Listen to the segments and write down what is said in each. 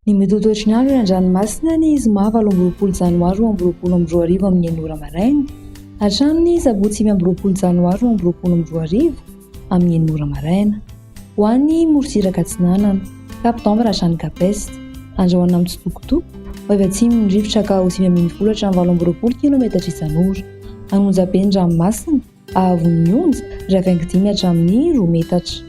Ny metotoetry ny andro eny an-dranomasina ny zoma 7 janoary 2022 amin'ny 9 maraina hatramin'ny sabotsy 20 janoary 2022 amin'ny 9 maraina. Ho an'ny morontsiraka Atsinanana, Cap-Dambre Ratrany Capeste, andrahoana amin'ny tsitokotoko, avy atsimo ny rivotra ka ho 5 hatramin'ny 20 km isan'ora. Anonjaben'ny ranomasina, Ahavon'ny Onja, 25 hatramin'ny 2 metatra.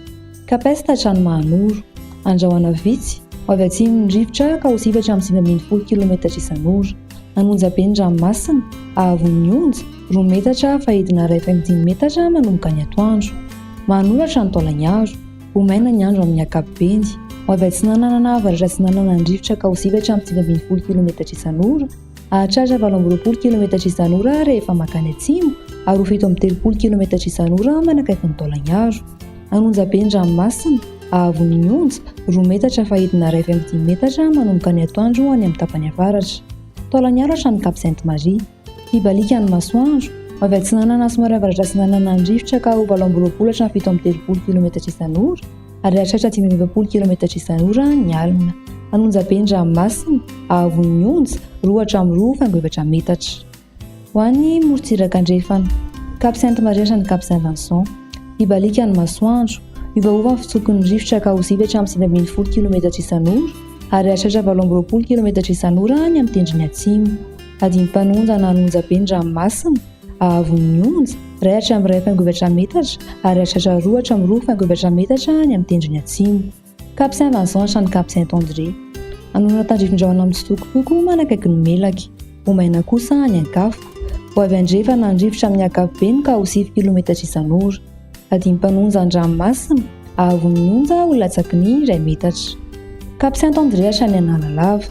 Capeste hatrany Mahanoro, andrahoana vitsy, avy atsimo ny rivotra ka ho 7 hatramin'ny 20 km isan'ora. Anonjaben'ny ranomasina, Ahavon'ny Onja, 2 metatra fahidina 25 metatra manomboka ny atoandro. Mahanoro hatrany Taolagnaro, ho maina ny andro amin'ny ankapobeny. Avy Atsinanana avaratra Atsinanana ny rivotra ka ho 7 hatramin'ny 20 km isan'ora. Ahatratra 20 km isan'ora rehefa makany atsimo ary ho 7 km isan'ora manakaiky ny Taolagnaro. Anonjaben'ny ranomasina, Ahavon'ny Onja, 2 metatra fahidina 25 metatra manomboka ny atoandro any amin'ny tapany avaratra. Taolagnaro hatrany Cap Sainte-Marie, Ibalika ny masoandro, avy Atsinanana somary avaratra Atsinanana ny rivotra ka ho 18 hatramin'ny 17 km isan'ora ary ahatratra 20 km isan'ora ny alina. Anonjaben'ny ranomasina, Ahavon'ny Onja, 2 hatramin'ny 2,7 metatra. Ho an'ny morontsiraka andrefana, Cap Sainte-Marie hatrany Cap Saint-Vincent, Ibalika ny masoandro, miovaova ny fitsokon'ny rivotra ka ho 7 hatramin'ny 20 km isan'ora ary ahatratra 18 km isan'ora ny amin'ny tendrony atsimo. Adimpanonja na anonjaben'ny ranomasina, Ahavon'ny Onja, 2 hatramin'ny 2,7 metatra ary ahatratra 2 hatramin'ny 2,7 metatra ny amin'ny tendrony atsimo. Cap Saint-Vincent hatrany Cap Saint-André, anonana tandrifin-drahona amin'ny tsitokotoko manakaiky ny Melaky, ho maina kosa ny Ankafoka, ho avy andrefana ny rivotra amin'ny ankapobeny ka ho 7 km isan'ora. Adimpanonja ny ranomasina, Ahavon'ny Onja ho latsaky ny 2 metatra. Cap Saint-André hatrany Analalava,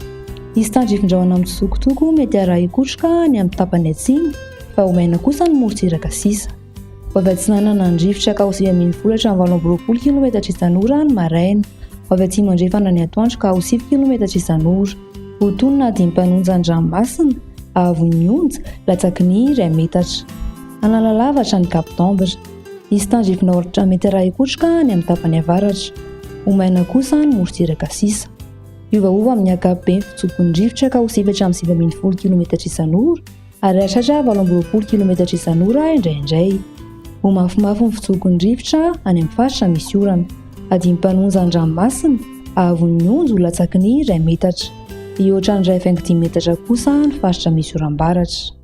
izy tandrifin-drahona amin'ny tsitokotoko mety araha ikotroka ny amin'ny tapany atsimo fa ho maina kosa ny morontsiraka sisa. Ho avy Atsinanana ny rivotra ka ho 7 hatramin'ny 20 km isan'ora ny maraina, ho avy atsimo andrefana ny atoandro ka ho 7 km isan'ora. Ho tonona adimpanonja ny ranomasina, Ahavon'ny Onja, latsaky ny 2 metatra. Analalava hatrany Cap-Dambre, izy tandrifina ohatra mety araha ikotroka ny amin'ny tapany avaratra, ho maina kosa ny morontsiraka sisa. Iovaova amin'ny ankapobeny fitsokon'ny rivotra ka ho 7 hatramin'ny 20 km isan'ora ary ahatratra 18 km isan'ora indraindray. Ho mafimafy ny fitsokon'ny rivotra any amin'ny faritra misy orana. Adimpanonja ny ranomasina, Ahavon'ny Onja ho latsaky ny 2 metatra. Io ohatran'ny 2,5 metatra kosa ny faritra misy oram-baratra.